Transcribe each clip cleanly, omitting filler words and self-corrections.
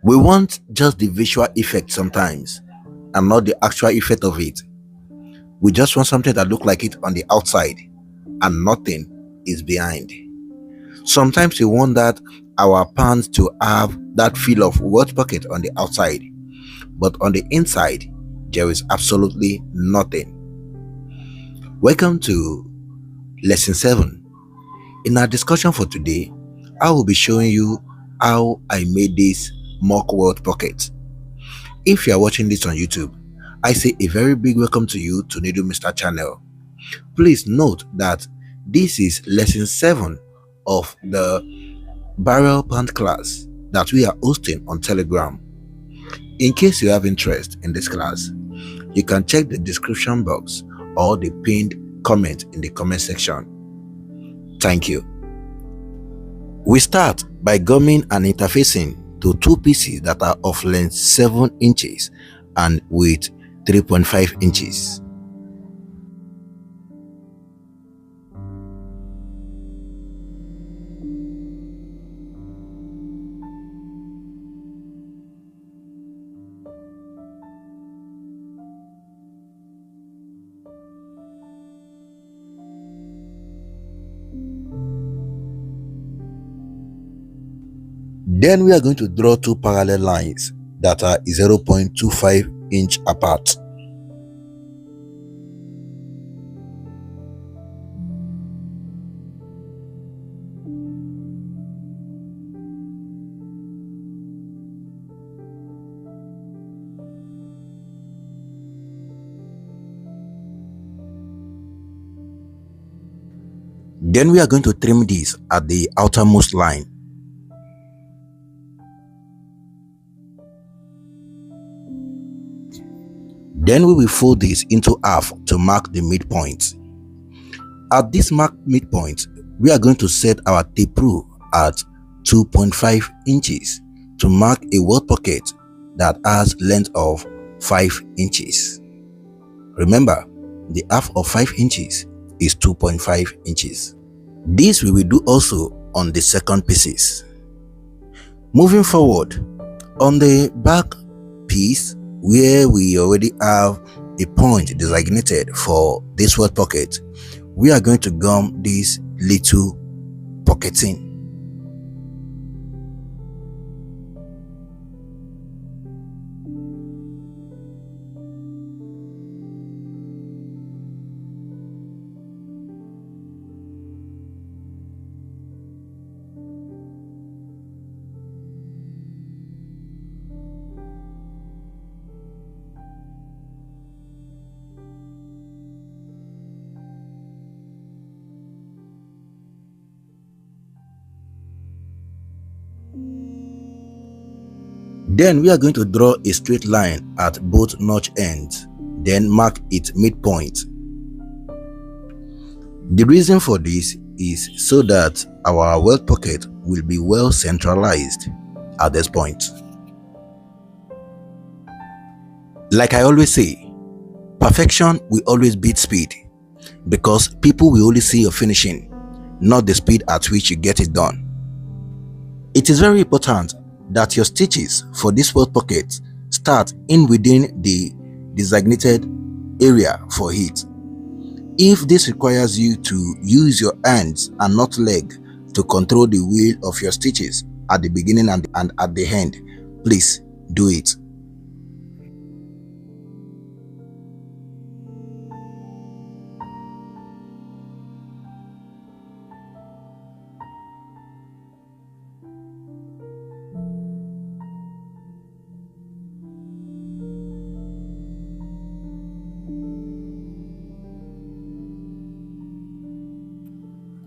We want just the visual effect sometimes and not the actual effect of it. We just want something that looks like it on the outside and nothing is behind. Sometimes we want that our pants to have that feel of word pocket on the outside, but on the inside there is absolutely nothing. Welcome to lesson 7. In our discussion for today, I will be showing you how I made this mock word pocket. If you are watching this on YouTube, I say a very big welcome to you to Needle Mr. channel. Please note that this is lesson 7 of the Barrel Pant class that we are hosting on Telegram. In case you have interest in this class, you can check the description box or the pinned comment in the comment section. Thank you. We start by gumming and interfacing to two pieces that are of length 7 inches and width 3.5 inches. Then we are going to draw two parallel lines that are 0.25 inch apart. Then we are going to trim this at the outermost line. Then we will fold this into half to mark the midpoint. At this marked midpoint, we are going to set our tape rule at 2.5 inches to mark a word pocket that has length of 5 inches. Remember, the half of 5 inches is 2.5 inches. This we will do also on the second pieces. Moving forward, on the back piece, where we already have a point designated for this word pocket, we are going to gum this little pocketing. Then we are going to draw a straight line at both notch ends, then mark its midpoint. The reason for this is so that our weld pocket will be well centralized at this point. Like I always say, perfection will always beat speed, because people will only see your finishing, not the speed at which you get it done. It is very important that your stitches for this weld pocket start in within the designated area for it. If this requires you to use your hands and not leg to control the wheel of your stitches at the beginning and at the end, please do it.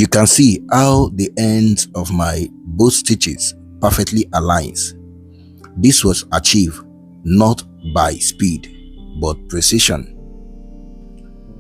You can see how the ends of my both stitches perfectly aligns. This was achieved not by speed but precision.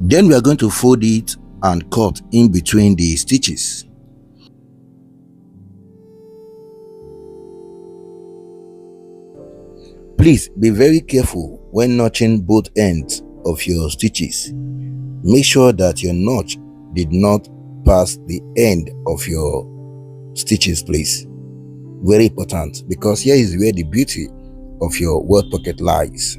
Then we are going to fold it and cut in between the stitches. Please be very careful when notching both ends of your stitches. Make sure that your notch did not pass the end of your stitches, please. Very important, because here is where the beauty of your welt pocket lies.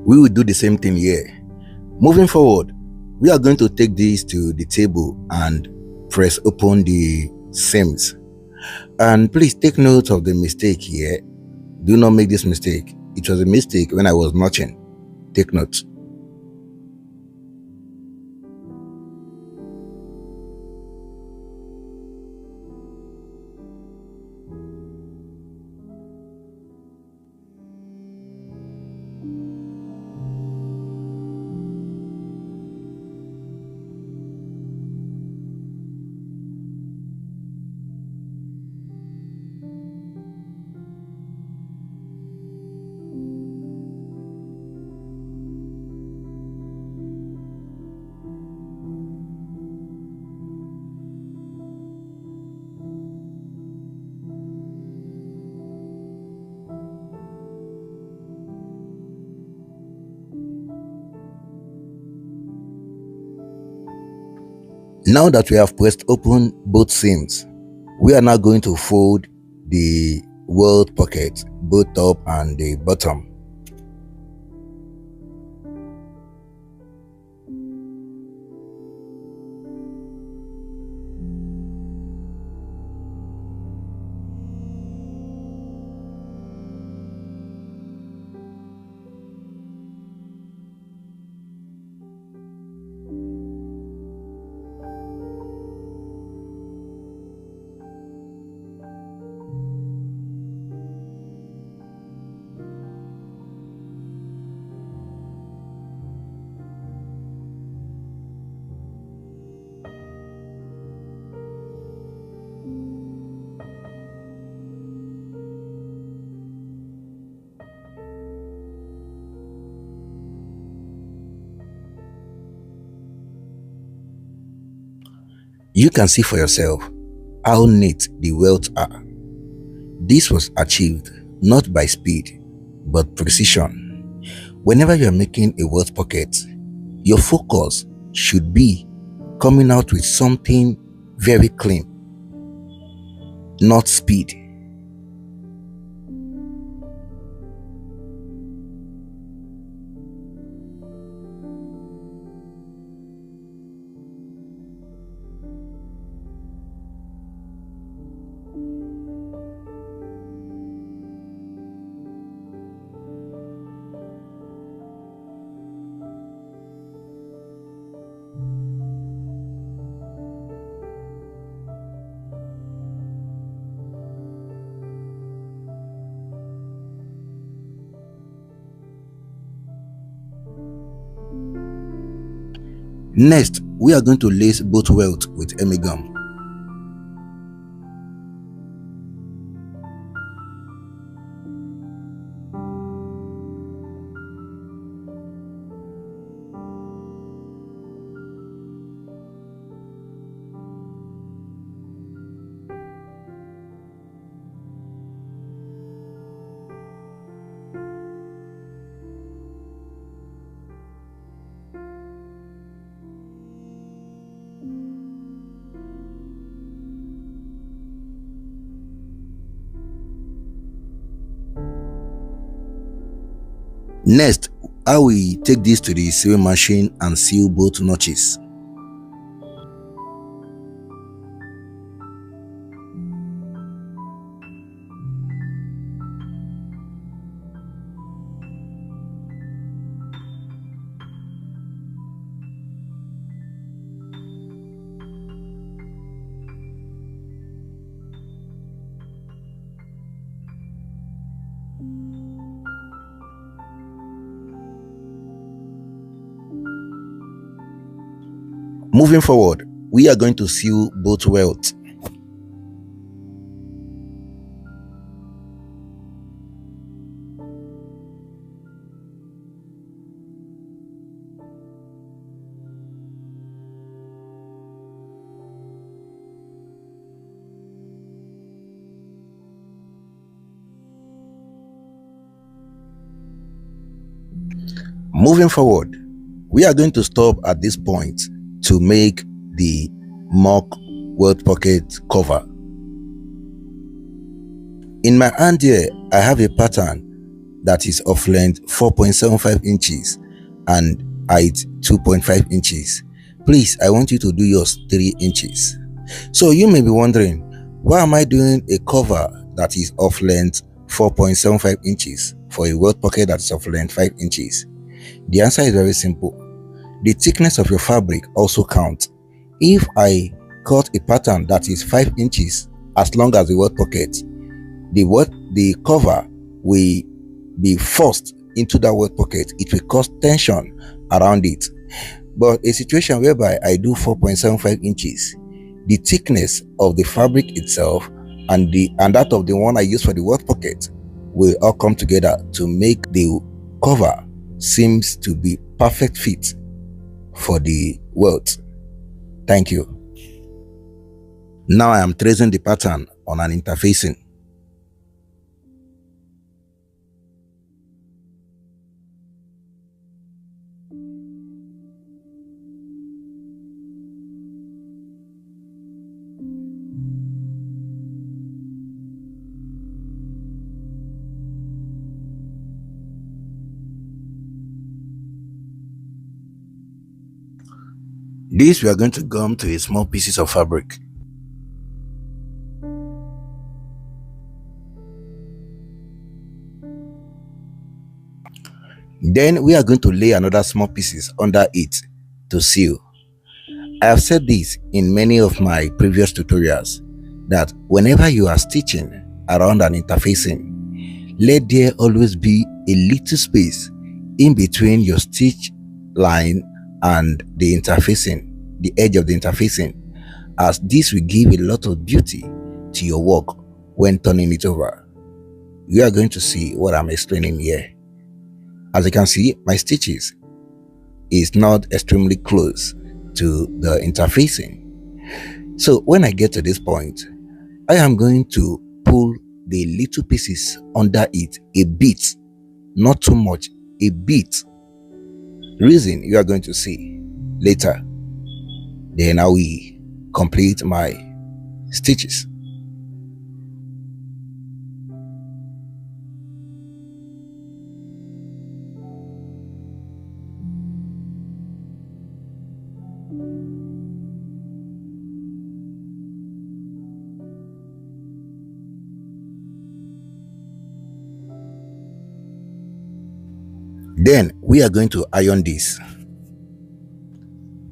We will do the same thing here. Moving forward, we are going to take this to the table and press open the seams. And please take note of the mistake here. Do not make this mistake. It was a mistake when I was notching. Take note. Now that we have pressed open both seams, we are now going to fold the welt pocket, both top and the bottom. You can see for yourself how neat the welts are. This was achieved not by speed, but precision. Whenever you are making a welt pocket, your focus should be coming out with something very clean, not speed. Next, we are going to lace both welt with emi gum. Next, I will take this to the sewing machine and sew both notches. Moving forward, we are going to sew both welts. Moving forward, we are going to stop at this point to make the mock welt pocket cover. In my hand here, I have a pattern that is of length 4.75 inches and height 2.5 inches. Please, I want you to do yours 3 inches. So you may be wondering, why am I doing a cover that is of length 4.75 inches for a welt pocket that is of length 5 inches? The answer is very simple. The thickness of your fabric also counts. If I cut a pattern that is 5 inches as long as the welt pocket, the cover will be forced into that welt pocket. It will cause tension around it. But a situation whereby I do 4.75 inches, the thickness of the fabric itself and that of the one I use for the welt pocket will all come together to make the cover seems to be perfect fit for the welt. Thank you. Now I am tracing the pattern on an interfacing. This we are going to gum to a small pieces of fabric. Then we are going to lay another small pieces under it to seal. I have said this in many of my previous tutorials that whenever you are stitching around an interfacing, let there always be a little space in between your stitch line and the interfacing, the edge of the interfacing, as this will give a lot of beauty to your work when turning it over. You are going to see what I'm explaining here. As you can see, my stitches is not extremely close to the interfacing. So when I get to this point, I am going to pull the little pieces under it a bit, not too much, a bit. Reason you are going to see later. Then I will complete my stitches. Then we are going to iron this.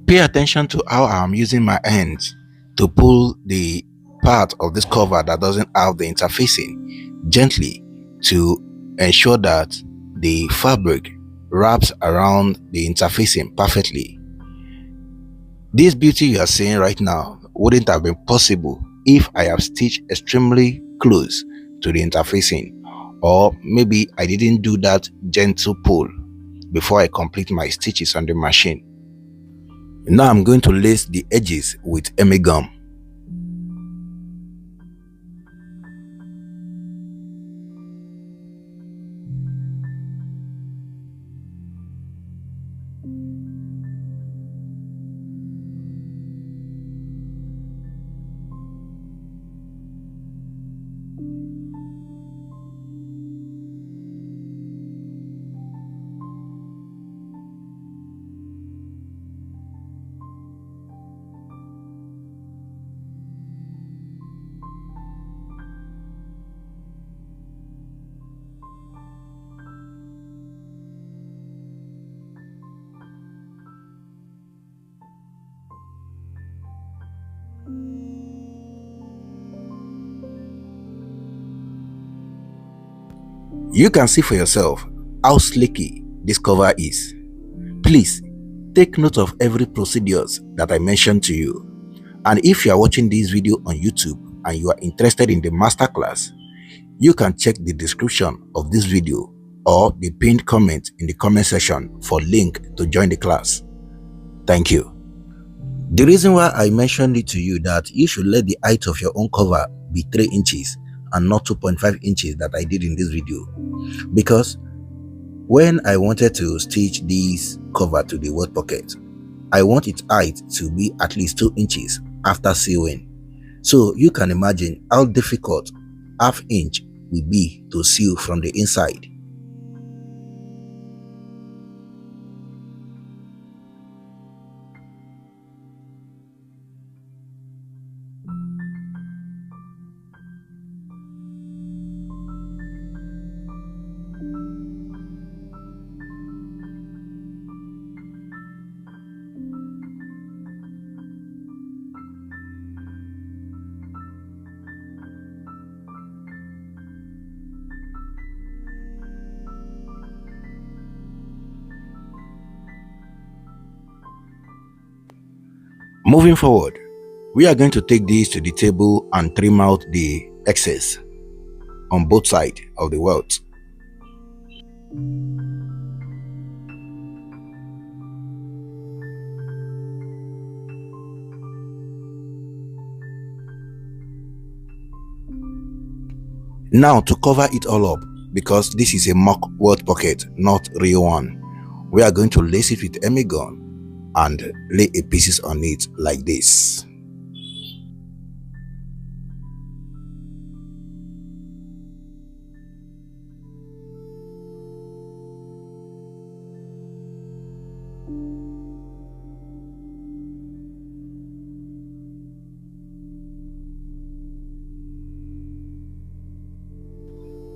Pay attention to how I'm using my hands to pull the part of this cover that doesn't have the interfacing gently to ensure that the fabric wraps around the interfacing perfectly. This beauty you are seeing right now wouldn't have been possible if I have stitched extremely close to the interfacing, or maybe I didn't do that gentle pull before I complete my stitches on the machine. Now I'm going to lace the edges with emi gum. You can see for yourself how slicky this cover is. Please take note of every procedures that I mentioned to you. And if you are watching this video on YouTube and you are interested in the masterclass, you can check the description of this video or the pinned comment in the comment section for link to join the class. Thank you. The reason why I mentioned it to you that you should let the height of your own cover be 3 inches and not 2.5 inches that I did in this video, because When I wanted to stitch this cover to the word pocket, I want its height to be at least 2 inches after sewing. So you can imagine how difficult ½ inch will be to sew from the inside. Moving forward, we are going to take this to the table and trim out the excess on both sides of the welt. Now to cover it all up, because this is a mock welt pocket, not real one, we are going to lace it with emigun and lay a pieces on it like this.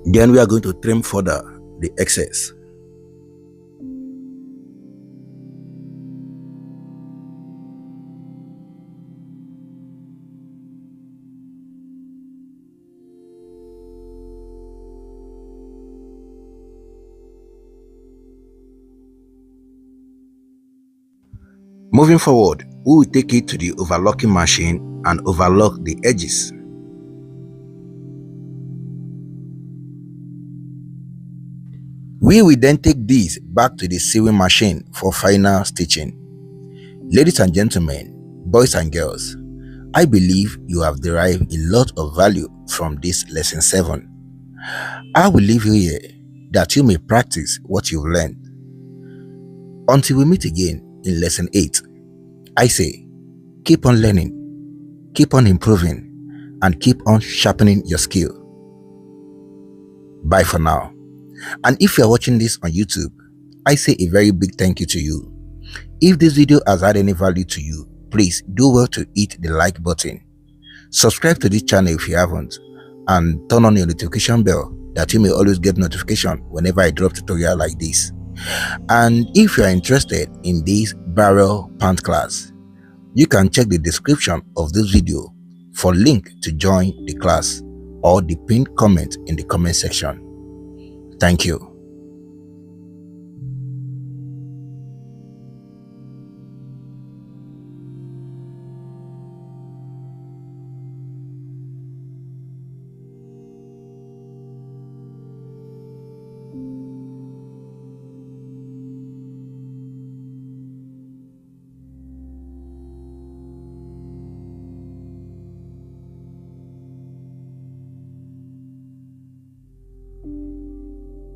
Then we are going to trim further the excess. Moving forward, we will take it to the overlocking machine and overlock the edges. We will then take this back to the sewing machine for final stitching. Ladies and gentlemen, boys and girls, I believe you have derived a lot of value from this lesson 7. I will leave you here that you may practice what you've learned. Until we meet again in lesson 8, I say, keep on learning, keep on improving, and keep on sharpening your skill. Bye for now. And if you are watching this on YouTube, I say a very big thank you to you. If this video has had any value to you, please do well to hit the like button. Subscribe to this channel if you haven't, and turn on your notification bell that you may always get notification whenever I drop tutorial like this. And if you are interested in this barrel pant class, you can check the description of this video for link to join the class or the pinned comment in the comment section. Thank you.